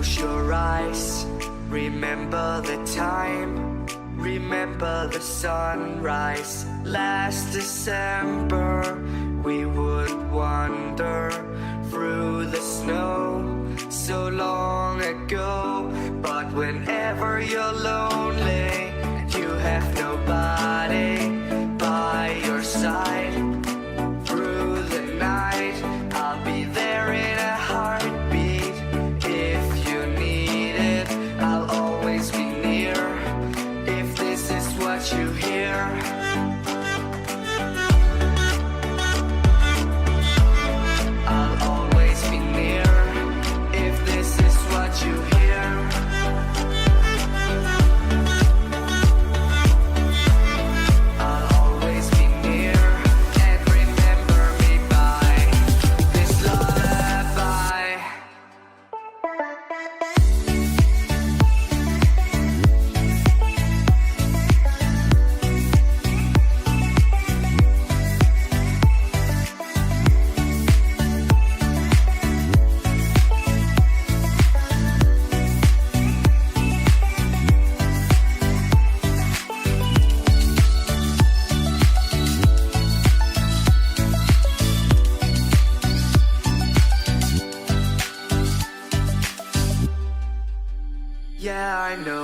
Close your eyes, remember the time, remember the sunrise. Last December, we would wander through the snow so long ago. But whenever you're lonely, you have nobody by your side. Through the night, I'll be there in a heartbeat. If you need it, I'll always be near. If this is what you hear, I'll always be near. If this is what you hear, I'll always be near. And remember me by this lullaby. Yeah, I know